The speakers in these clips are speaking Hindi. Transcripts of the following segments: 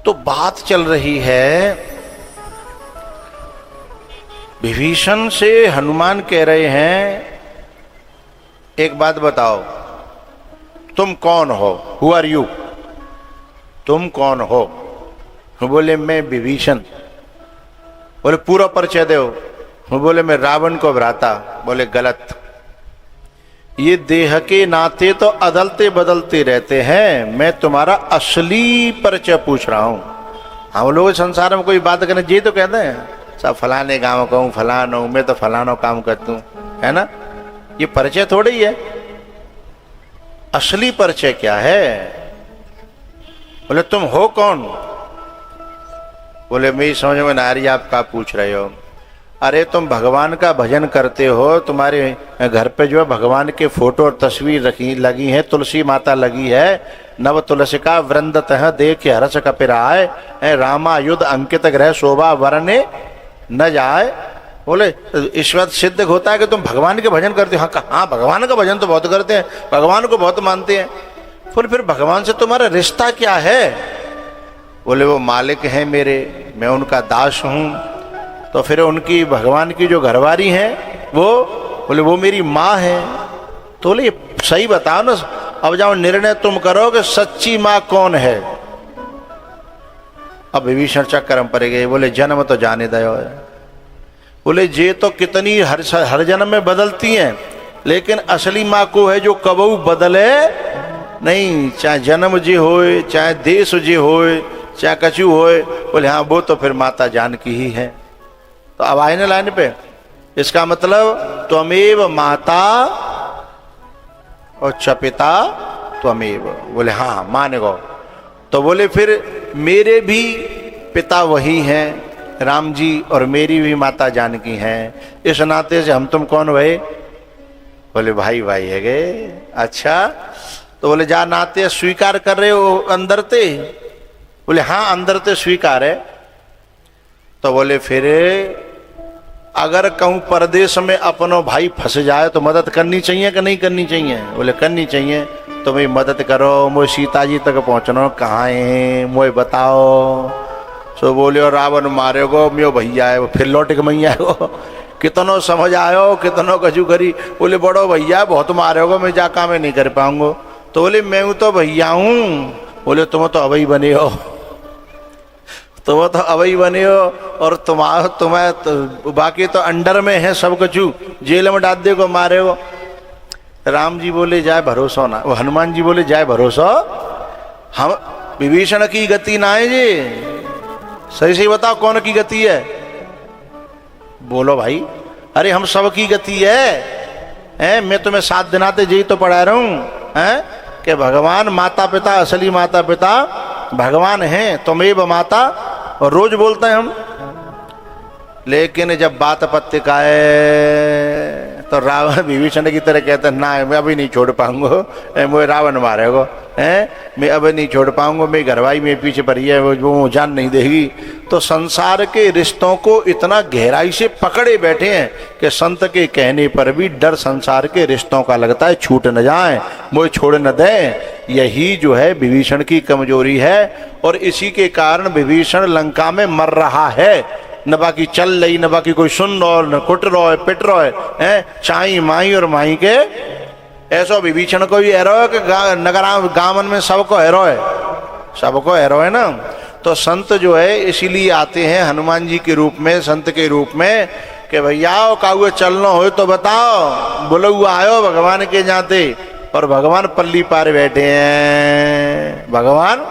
तो बात चल रही है, विभीषण से हनुमान कह रहे हैं एक बात बताओ, तुम कौन हो? Who are you? तुम कौन हो? बोले मैं विभीषण। बोले पूरा परिचय दो। बोले मैं रावण को भ्राता। बोले गलत, ये देह के नाते तो अदलते बदलते रहते हैं, मैं तुम्हारा असली परिचय पूछ रहा हूं। हम लोग संसार में कोई बात करने जी तो कहते हैं सब फलाने गांव का हूं, फलाना हूं, मैं तो फलाना काम करता हूं, है ना? ये परिचय थोड़ी ही है। असली परिचय क्या है? बोले तुम हो कौन? बोले मेरी समझ में ना आ रही, आप क्या पूछ रहे हो? अरे तुम भगवान का भजन करते हो, तुम्हारे घर पे जो है भगवान के फोटो और तस्वीर रखी लगी है, तुलसी माता लगी है, नव तुलसी का वृंदत है, देख हर्ष कपिराय, रामा युद्ध अंकित ग्रह शोभा वरने न जाए। बोले ईश्वर सिद्ध होता है कि तुम भगवान के भजन करते हो? हाँ, भगवान का भजन तो बहुत करते हैं, भगवान को बहुत मानते हैं। फिर भगवान से तुम्हारा रिश्ता क्या है? बोले वो मालिक है मेरे, मैं उनका दास हूं। तो फिर उनकी भगवान की जो घरवारी है वो, बोले वो मेरी माँ है। तो बोले सही बताओ ना, अब जाओ निर्णय तुम करो कि सच्ची माँ कौन है। अब विभीषण चक्कर में पड़ गए। बोले जन्म तो जाने दो। बोले जे तो कितनी हर जन्म में बदलती हैं, लेकिन असली माँ को है जो कबहू बदले नहीं, चाहे जन्म जी होए, चाहे देश जी होए, चाहे कछु होए। बोले हाँ, वो तो फिर माता जानकी ही है। तो अब आए ना लाइन पे, इसका मतलब त्वमेव माता और च पिता त्वमेव। बोले हाँ मान गो। तो बोले फिर मेरे भी पिता वही हैं राम जी, और मेरी भी माता जानकी हैं, इस नाते से हम तुम कौन हुए? बोले भाई भाई है गए। अच्छा, तो बोले जा नाते स्वीकार कर रहे हो अंदर ते? बोले हाँ अंदर ते स्वीकार है। तो बोले फिर अगर कहूँ परदेश में अपनो भाई फंस जाए तो मदद करनी चाहिए कि नहीं करनी चाहिए? बोले करनी चाहिए। तो भाई मदद करो, मुझे सीता जी तक पहुँचना, कहाँ है मुझे बताओ। सो बोले और रावण मारे गो मेरो भैया है, वो फिर लौट के मैया गो, कितनों समझ आयो, कितनों कछु करी। बोले बड़ो भैया बहुत मारे गो, मैं जाका मैं नहीं कर पाऊंगा। तो बोले मैं हूँ तो भैया हूँ। बोले तुम तो अवई बने हो, तुम तो अवई बने हो, और तुम्हें तो बाकी तो अंडर में है सब कछु, जेल में डाल दे को मारे हो। राम जी बोले जाए भरोसा ना, वो हनुमान जी बोले जाए भरोसा, हम विभीषण की गति ना है जी। सही से बताओ कौन की गति है? बोलो भाई। अरे हम सब की गति है, मैं तुम्हें 7 दिन आते जी तो पढ़ा रहा हूं कि भगवान माता पिता, असली माता पिता भगवान हैं, त्वमेव माता, और रोज बोलते हैं हम। लेकिन जब बात पत्ते का है तो रावण विभीषण की तरह कहते हैं ना मैं अभी नहीं छोड़ पाऊंगा, मुझे रावण मारेगा, मैं अभी नहीं छोड़ पाऊंगा, मेरी घरवाई मेरे पीछे पड़ी है, वो जान नहीं देगी। तो संसार के रिश्तों को इतना गहराई से पकड़े बैठे हैं कि संत के कहने पर भी डर संसार के रिश्तों का लगता है छूट न जाए, मुझे छोड़ न दें। यही जो है विभीषण की कमजोरी है, और इसी के कारण विभीषण लंका में मर रहा है। न बाकी चल रही, न बाकी कोई सुन रहा, न कुट रहा है, पिट रहा है, चाई माई और माई के। ऐसा विभीषण को भी हैरो है कि नगर गांवन में सबको हैरो है, सबको हैरो है ना। तो संत जो है इसीलिए आते हैं हनुमान जी के रूप में, संत के रूप में, कि भैया काहुए चलना हो तो बताओ, बोलो हुआ आयो भगवान के जाते। और भगवान पल्ली पार बैठे हैं, भगवान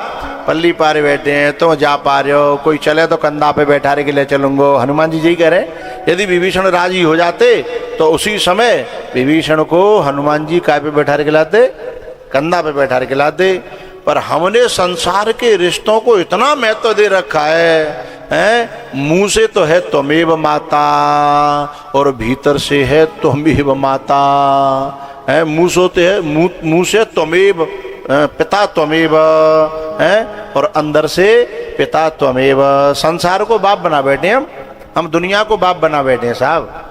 पल्ली पार बैठे हैं, तो जा पा रहे हो, कोई चले तो कंधा पे बैठा के ले चलूंगो। हनुमान जी यही कह रहे। यदि विभीषण राजी हो जाते तो उसी समय विभीषण को हनुमान जी काय पे बैठा के लाते? कंधा पे बैठा के लाते। पर हमने संसार के रिश्तों को इतना महत्व दे रखा है, मुंह से तो है त्वमेव माता और भीतर से है त्वमेव माता, मुंह सोते है, मुंह से त्वमेव पिता त्वमेव है, और अंदर से पिता त्वमेव। संसार को बाप बना बैठे हम दुनिया को बाप बना बैठे हैं साहब।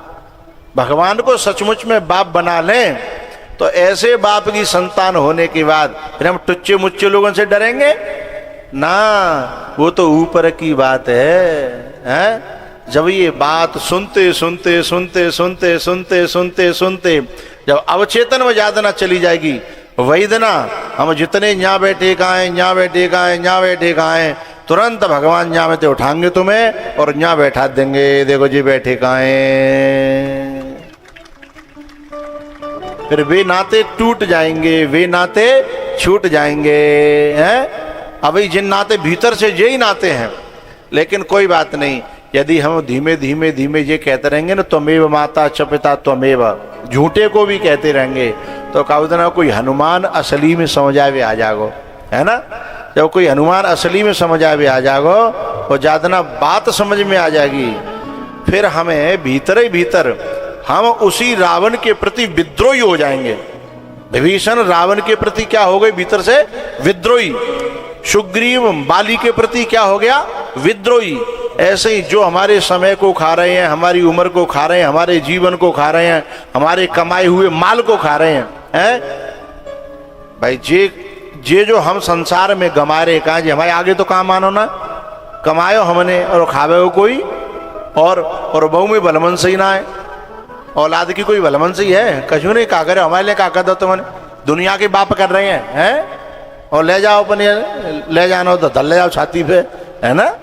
भगवान को सचमुच में बाप बना लें तो ऐसे बाप की संतान होने के बाद फिर हम टुच्चे मुच्चे लोगों से डरेंगे? ना, वो तो ऊपर की बात है? जब ये बात सुनते सुनते सुनते सुनते सुनते सुनते सुनते जब अवचेतन में यातना चली जाएगी, वैदना हम जितने यहाँ बैठे कहाँ, यहाँ बैठे कहाँ, यहाँ बैठे कहाँ हैं, तुरंत भगवान यहाँ में तो उठाएंगे तुम्हें और यहाँ बैठा देंगे, देखो जी बैठे कहाँ हैं। फिर वे नाते टूट जाएंगे, वे नाते छूट जाएंगे, हैं? अभी जिन नाते भीतर से यही नाते हैं, लेकिन कोई बात नहीं, यदि हम धीमे धीमे धीमे ये कहते रहेंगे ना, त्वमेव माता च पिता त्वमेव, झूठे को भी कहते रहेंगे, तो कहना कोई हनुमान असली में समझ आवे आ जागो, है ना? जब कोई हनुमान असली में समझ आवे आ जागो और ज्यादा बात समझ में आ जाएगी, फिर हमें भीतर ही भीतर हम उसी रावण के प्रति विद्रोही हो जाएंगे। विभीषण रावण के प्रति क्या हो गए? भीतर से विद्रोही। सुग्रीव बाली के प्रति क्या हो गया? विद्रोही। ऐसे ही जो हमारे समय को खा रहे हैं, हमारी उम्र को खा रहे हैं, हमारे जीवन को खा रहे हैं, हमारे कमाए हुए माल को खा रहे हैं, भाई जे जो हम संसार में गमा रहे, कहा जी हमारे आगे तो काम मानो ना, कमायो हमने और खावे हो कोई, और बहू में भलमन सही ना है, औलाद की कोई भलमन सही है? कछु नहीं, का करे हमारे लिए, का कर दो तुमने, दुनिया के बाप कर रहे हैं, और ले जाओ अपने, ले जाना हो तो धल ले जाओ छाती पे, है ना?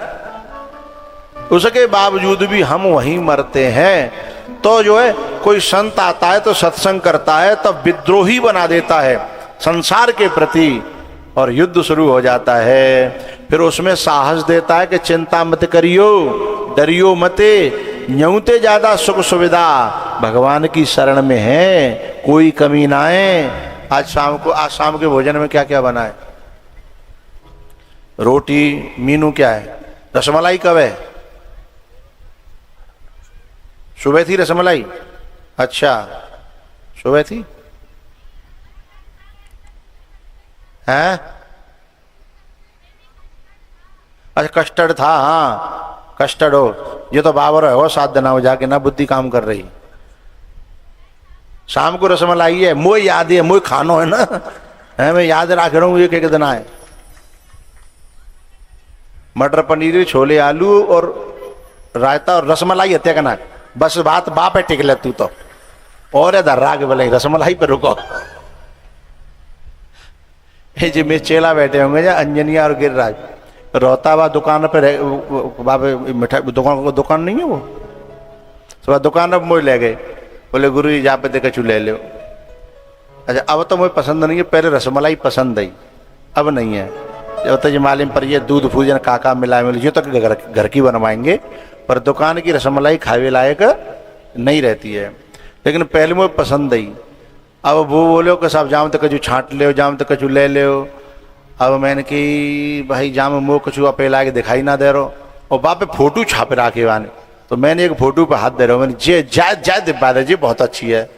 उसके बावजूद भी हम वहीं मरते हैं। तो जो है कोई संत आता है तो सत्संग करता है, तब विद्रोही बना देता है संसार के प्रति और युद्ध शुरू हो जाता है। फिर उसमें साहस देता है कि चिंता मत करियो, डरियो मते, न्यूते ज्यादा सुख सुविधा भगवान की शरण में है, कोई कमी ना है। आज शाम के भोजन में क्या क्या बना है? रोटी, मीनू क्या है? रसमलाई कब है? सुबह थी रसमलाई? अच्छा, सुबह थी, हैं? अच्छा कस्टर्ड था, हाँ कस्टर्ड हो, ये तो बाबर हो, 7 दिन हो जाके ना बुद्धि काम कर रही। शाम को रसमलाई है, मोह याद है, मोह खानो है ना, है मैं याद रख रहा हूँ, एक दिन आए मटर पनीर, छोले आलू और रायता और रसमलाई हत्या करना, बस बात बाप है टिक ले तू तो, और इधर राग बोले रसमलाई पे रुको। ये जो मेरे चेला बैठे होंगे जा, अंजनिया और गिरिराज, रोहतावा दुकान पे मिठाई दुकान नहीं है वो, सुबह दुकान पर मोह ले गए, बोले गुरु जी जहाँ पे देखा चू ले लो। अच्छा अब तो मुझे पसंद नहीं है, पहले रसमलाई पसंद आई, अब नहीं है। जब तक मालूम पर ये दूध फूजन काका मिला ये तो घर की बनवाएंगे, पर दुकान की रसमलाई खावे लायक नहीं रहती है, लेकिन पहले मुझे पसंद आई। अब वो बोलो कि साहब जाम तक कचू छाँट ले, जाम तक कचू ले ले। अब मैंने कि भाई जाम मुँह कचू अपेला के दिखाई ना दे रहो, और बाप पे फोटो छापे राखे वाने, तो मैंने एक फोटो पे हाथ दे रहा हूँ, मैंने जे जाए दिखा दे जी बहुत अच्छी है।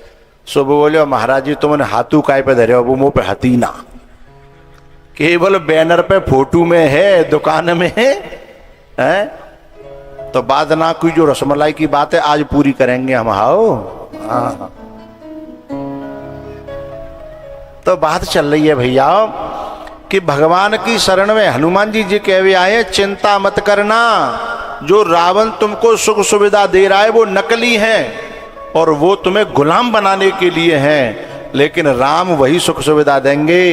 सो वो बोले महाराज जी तुमने हाथू काय पे धरे हो? वो मुँह पे हाथी ना, केवल बैनर पे फोटो में है, दुकान में है? तो बात ना कोई जो रसमलाई की बात है आज पूरी करेंगे हम। हाँ तो बात चल रही है भैया कि भगवान की शरण में हनुमान जी जी कहे आए, चिंता मत करना, जो रावण तुमको सुख सुविधा दे रहा है वो नकली है और वो तुम्हें गुलाम बनाने के लिए है, लेकिन राम वही सुख सुविधा देंगे,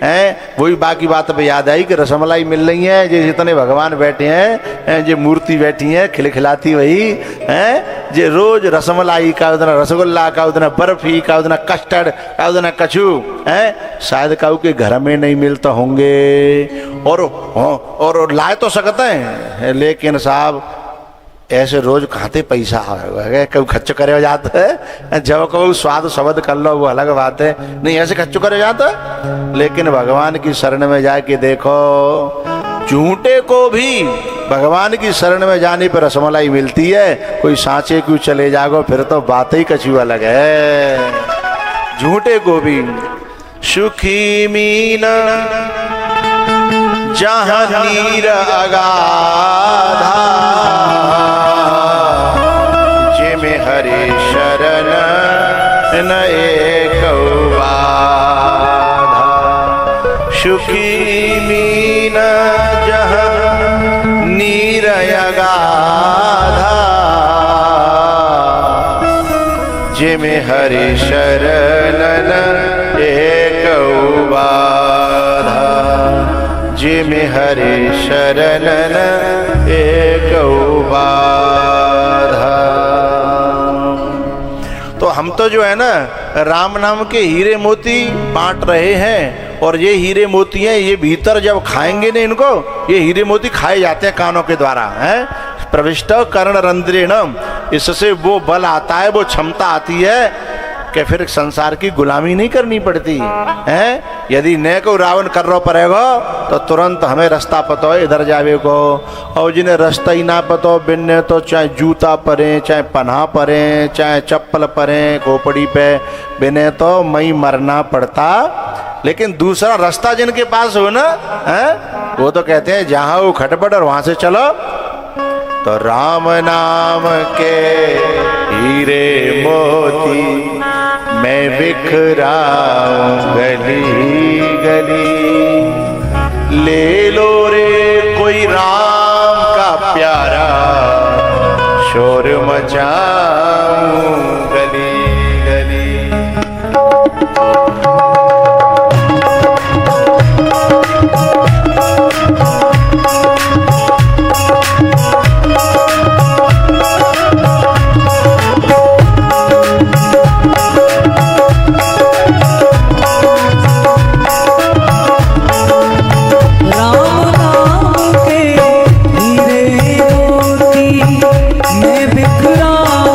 हैं? वही बाकी बात पे याद आई कि रसमलाई मिल रही है, जो जितने भगवान बैठे हैं, जो मूर्ति बैठी है खिलखिलाती वही हैं, जो रोज रसमलाई का, उतना रसगुल्ला का, उतना बर्फी का, उतना कस्टर्ड का, उतना कछू हैं, शायद काऊ के घर में नहीं मिलता होंगे, और लाए तो सकते हैं, लेकिन साहब ऐसे रोज खाते पैसा कभी खर्च करे जाता है, जब कभी स्वाद शब्द कर लो वो अलग बात है, नहीं ऐसे खर्च करे जाता। लेकिन भगवान की शरण में जाके देखो, झूठे को भी भगवान की शरण में जाने पर रसमलाई मिलती है, कोई सांचे क्यों चले जागो फिर तो बात ही कछु अलग है। झूठे को भी सुखी मीना जहाँ नीर अगाधा, जिमे हरे शरण न एक बाधा। सुखी मीन अगाधा, जिमि हरि शरणन एक बाधा, जिमि हरि शरणन एक बाधा। तो हम तो जो है ना राम नाम के हीरे मोती बांट रहे हैं, और ये हीरे मोती हैं, ये भीतर जब खाएंगे ना इनको, ये हीरे मोती खाए जाते हैं कानों के द्वारा, हैं प्रविष्ट कर्ण रंध्रेणम। इससे वो बल आता है, वो क्षमता आती है कि फिर संसार की गुलामी नहीं करनी पड़ती है। यदि न को रावण कर रो पड़ेगा तो तुरंत हमें रास्ता पतो है इधर जावे को, और जिन्हें रास्ता ही ना पतो बिन्ने तो चाहे जूता परे, चाहे पन्हा परे, चाहे चप्पल परे, खोपड़ी पे बिने तो मई मरना पड़ता। लेकिन दूसरा रास्ता जिनके पास हो ना है, वो तो कहते हैं जहाँ वो खटपट और वहां से चलो। तो राम नाम के हीरे मोती मैं बिखराऊं गली गली, ले लो रे कोई राम का प्यारा, शोर मचाऊं गली गली। राम नाम के हीरे मोती मैं बिखराऊं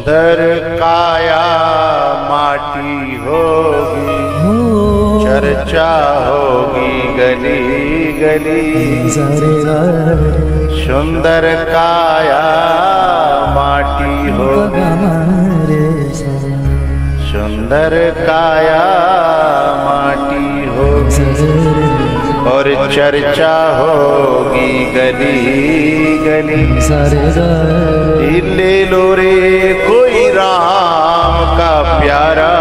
सुंदर काया माटी होगी, चर्चा होगी गली गली। सुंदर काया माटी होगी, सुंदर काया माटी होगी, और चर्चा होगी गली गली। ले लो रे कोई राम का प्यारा,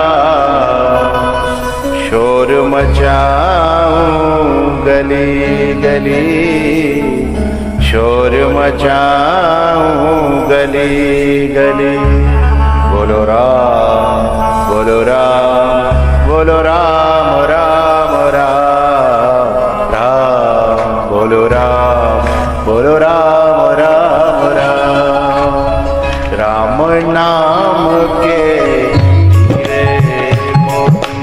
शोर मचाऊं गली गली, शोर मचाऊं गली गली। बोलो राम बोलो राम बोलो राम राम राम राम, बोलो राम बोलो राम राम राम। राम नाम के हीरे मोती,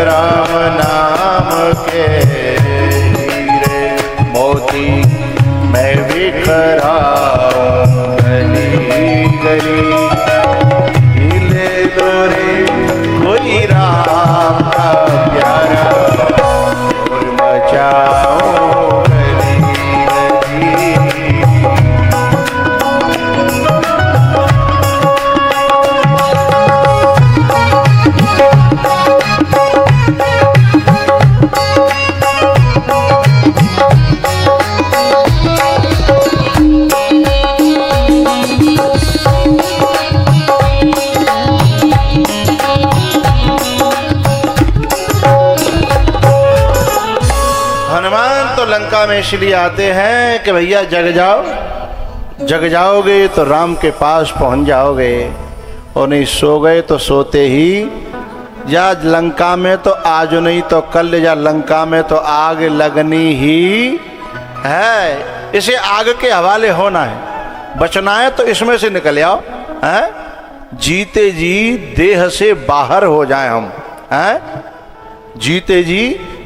राम नाम के हीरे मोती मैं बिखराऊं गली गली। ले लो रे कोई राम का प्यारा, और बचाओ गली गली। हनुमान तो लंका में इसलिए आते हैं कि भैया जग जाओ, जग जाओगे तो राम के पास पहुंच जाओगे, और नहीं सो गए तो सोते ही जा लंका में, तो आज नहीं तो कल जा लंका में तो आग लगनी ही है। इसे आग के हवाले होना है, बचना है तो इसमें से निकल आओ, है जीते जी देह से बाहर हो जाए हम, है जीते जी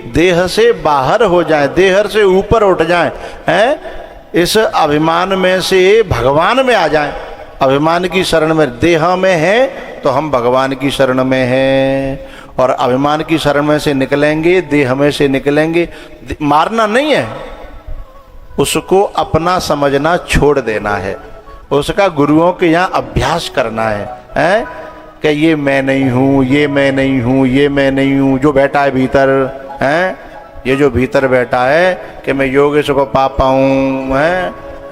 देह से बाहर हो जाए, देह से ऊपर उठ जाए, हैं इस अभिमान में से भगवान में आ जाए। अभिमान की शरण में देह में है तो हम भगवान की शरण में हैं, और अभिमान की शरण में से निकलेंगे, देह में से निकलेंगे। मारना नहीं है, उसको अपना समझना छोड़ देना है, उसका गुरुओं के यहाँ अभ्यास करना है, हैं कि ये मैं नहीं हूँ, ये मैं नहीं हूँ, ये मैं नहीं हूँ। जो बैठा है भीतर, हैं ये जो भीतर बैठा है कि मैं योगेश को पापा हूँ,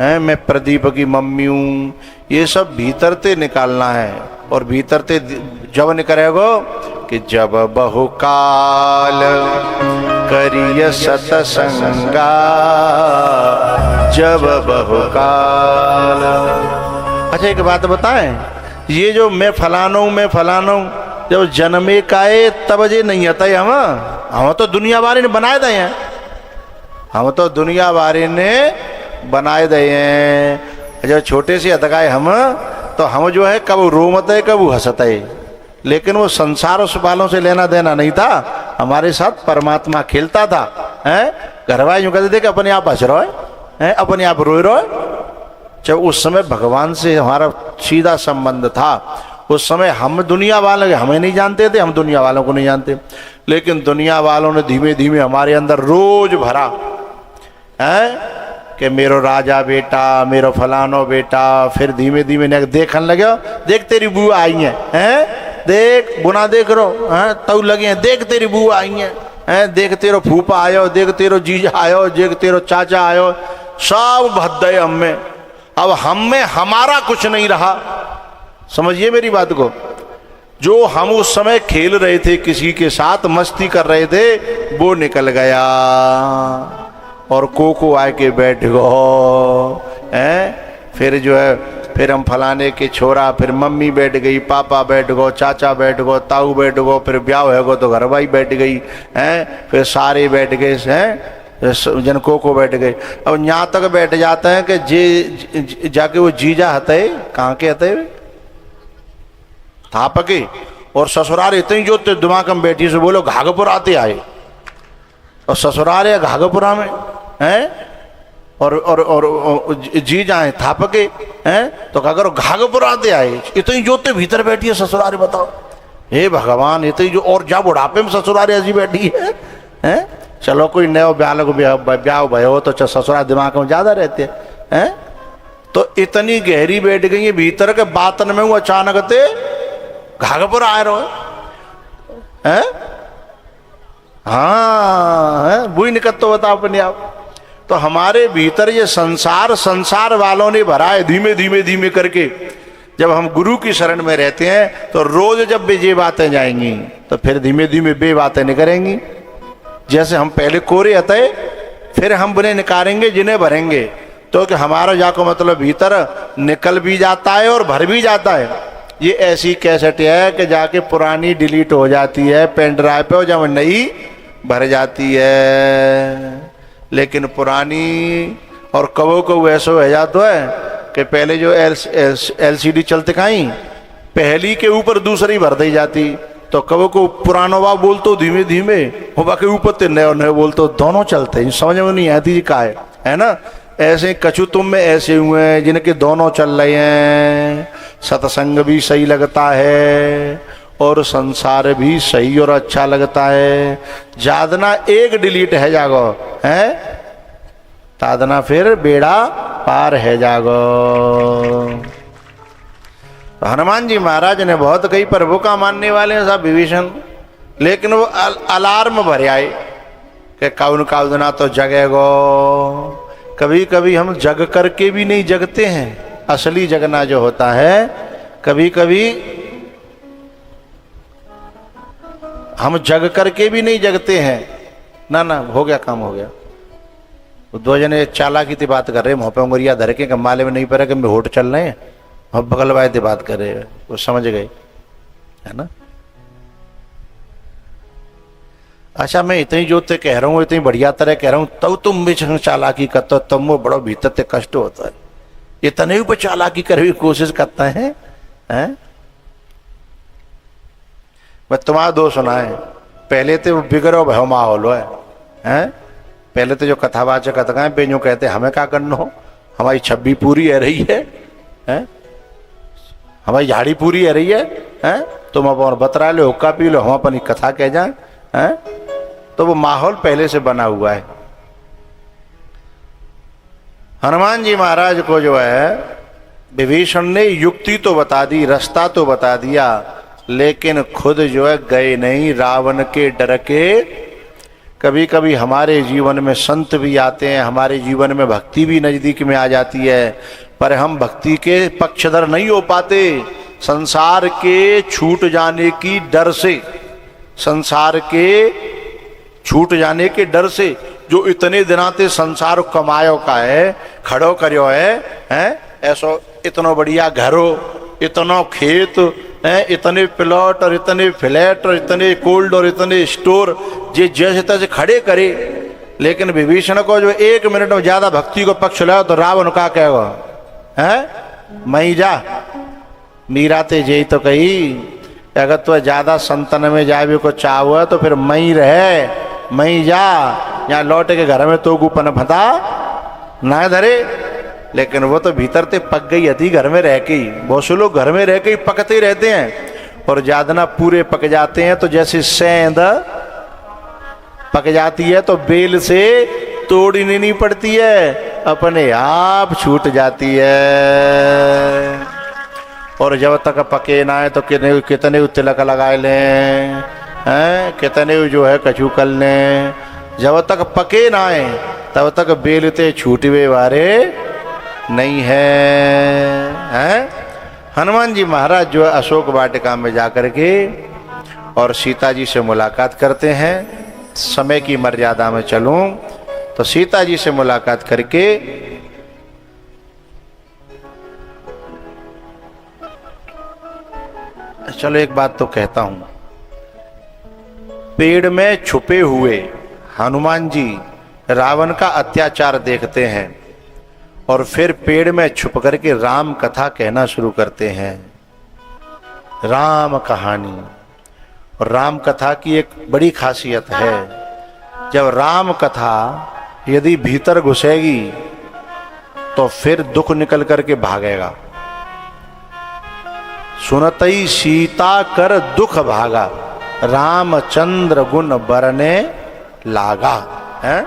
हैं मैं प्रदीप की मम्मी हूँ, ये सब भीतर ते निकालना है। और भीतर ते जब निकलेगो कि जब बहुकाल करिय सतसंगा, जब बहुकाल। अच्छा एक बात बताएं, ये जो मैं फलाना हूँ मैं फलाना हूँ, जब जन्मे काए तब जे नहीं आता है। हम तो दुनिया वाले ने बनाए दे हैं, हम तो दुनिया वाले ने बनाए दे हैं। जब छोटे से हतकाए हम, तो हम जो है कब रोमते कब हंसते, लेकिन वो संसार उस वालों से लेना देना नहीं था, हमारे साथ परमात्मा खेलता था। हैं घरवाले यूँ कहते थे कि अपने आप हंस रहो है, अपने आप रोए रहो। जब उस समय भगवान से हमारा सीधा संबंध था, उस समय हम दुनिया वाले हमें नहीं जानते थे, हम दुनिया वालों को नहीं जानते, लेकिन दुनिया वालों ने धीमे धीमे हमारे अंदर रोज भरा है कि मेरो राजा बेटा, मेरो फलानो बेटा। फिर धीमे धीमे देखने लगे, देख तेरी बुआ आई हैं, देख बुना देख रो हैं तऊ लगे हैं, देख तेरी बुआ आई हैं, देख तेरो फूफा आयो, देख तेरो जीजा आयो, देख तेरो चाचा आयो, सब भद्दे हम में। अब हम में हमारा कुछ नहीं रहा, समझिए मेरी बात को। जो हम उस समय खेल रहे थे, किसी के साथ मस्ती कर रहे थे, वो निकल गया और कोको आके बैठ गो हैं। फिर जो है फिर हम फलाने के छोरा, फिर मम्मी बैठ गई, पापा बैठ गो, चाचा बैठ गो, ताऊ बैठ गो, फिर ब्याह है गो तो घरवाई बैठ गई हैं, फिर सारे बैठ गए हैं, जनकों को बैठ गए। अब यहाँ तक बैठ जाते हैं कि जे जाके वो जीजा हते, कहाँ के हते था पके, और ससुराल इतनी जो दिमाग में बैठी से बोलो घाघपुर आते आए, और ससुराल है घाघपुरा में हैं, और जी जाए थापके हैं तो अगर घाघपुर आते आए इतनी जोते भीतर बैठी है ससुरारी, बताओ हे भगवान, इतनी जो और जा बुढ़ापे में ससुरारी ऐसी बैठी है हैं। चलो कोई नया ब्याह भयो तो ससुराल दिमाग में ज्यादा रहते हैं। तो इतनी गहरी बैठ गई है भीतर के बातन में वो अचानक ते घाघपुर आए रहो हैं। हाँ बुई निकट तो बताओ अपने आप। तो हमारे भीतर ये संसार वालों ने भरा है धीमे धीमे धीमे करके। जब हम गुरु की शरण में रहते हैं तो रोज जब ये बातें जाएंगी तो फिर धीमे धीमे बे बातें निकलेंगी। जैसे हम पहले कोरे अतः फिर हम बुने निकालेंगे जिन्हें भरेंगे। तो कि हमारा जाको मतलब भीतर निकल भी जाता है और भर भी जाता है। ये ऐसी कैसेट है कि जाके पुरानी डिलीट हो जाती है पेन ड्राइव पे और जब नई भर जाती है। लेकिन पुरानी और कबो को ऐसा हो जाता है कि पहले जो LCD चलते कहीं पहली के ऊपर दूसरी भर दी जाती। तो कबो को पुरानो बाप बोलते धीमे धीमे हो बाकी ऊपर ते नए नए बोलते दोनों चलते हैं। समझ में नहीं आती जी का है ना। ऐसे कछु तुम में ऐसे हुए हैं जिनके दोनों चल रहे हैं। सत्संग भी सही लगता है और संसार भी सही और अच्छा लगता है। जादना एक डिलीट है जागो है तादना फिर बेड़ा पार है जागो। तो हनुमान जी महाराज ने बहुत कई प्रभु का मानने वाले हैं सब विभीषण, लेकिन वो अलार्म भरे आए कि कौन काउदना तो जगेगो। कभी कभी हम जग करके भी नहीं जगते हैं। असली जगना जो होता है कभी कभी हम जग करके भी नहीं जगते हैं। ना ना हो गया काम हो गया। दो जने चालाकी की बात कर रहे मुँह पे उंगलियां धर के माले में नहीं पड़ा कि मैं होट चल रहे हैं और बगल वाले बात कर रहे हैं वो समझ गए है ना। अच्छा मैं इतनी जोते कह रहा हूँ इतनी बढ़िया तरह कह रहा हूँ तब तुम भी चालाकी करते हो तुम वो बड़ो भीतर ते कष्ट होता है। इतने ऊपर चालाकी करने की कोशिश करता है हैं? मैं तुम्हारा दो सुना है। पहले तो बिगड़ो भयो माहौल है। पहले तो जो कथावाचक कथाएं पे जो कहते हमें क्या करना हो, हमारी छब्बी पूरी है रही है हमारी झाड़ी पूरी है रही है तुम अपन बतरा लो हुक्का पी लो हम अपनी कथा कह जाए। तो वो माहौल पहले से बना हुआ है। हनुमान जी महाराज को जो है विभीषण ने युक्ति तो बता दी रास्ता तो बता दिया लेकिन खुद जो है गए नहीं रावण के डर के। कभी कभी हमारे जीवन में संत भी आते हैं, हमारे जीवन में भक्ति भी नजदीक में आ जाती है पर हम भक्ति के पक्षधर नहीं हो पाते। संसार के छूट जाने की डर से, संसार के छूट जाने के डर से जो इतने दिनाते संसार कमायो का है खड़ो करियो है ऐसो इतना बढ़िया घरो इतना खेत इतने प्लॉट और इतने फ्लैट और इतने कोल्ड और इतने स्टोर जे जैसे तैसे खड़े करे। लेकिन विभीषण को जो एक मिनट में ज्यादा भक्ति को पक्ष लाओ तो रावण का कहेगा है मई जा मीरा ते जे तो कही अगर तो ज्यादा संतन में जाए भी को चाहो तो फिर मई रहे मई जा यहाँ लौट के घर में तो गुपन फता ना धरे। लेकिन वो तो भीतर ते पक गई थी घर में रह के ही। बहुत से लोग घर में रह के ही पकते रहते हैं और ज्यादा पूरे पक जाते हैं। तो जैसे सेंध पक जाती है तो बेल से तोड़नी नहीं पड़ती है अपने आप छूट जाती है। और जब तक पके ना है तो कितने तिलक लगाए लें कितने जो है कछु कर लें। जब तक पके ना है तब तक बेलते छूटवे वारे नहीं है। हनुमान जी महाराज जो है अशोक वाटिका में जाकर के और सीता जी से मुलाकात करते हैं। समय की मर्यादा में चलूं तो सीता जी से मुलाकात करके चलो एक बात तो कहता हूं। पेड़ में छुपे हुए हनुमान जी रावण का अत्याचार देखते हैं और फिर पेड़ में छुप करके राम कथा कहना शुरू करते हैं। राम कहानी और राम कथा की एक बड़ी खासियत है। जब राम कथा यदि भीतर घुसेगी तो फिर दुख निकल करके भागेगा। सुनतई सीता कर दुख भागा, रामचंद्र गुण बरने लागा है।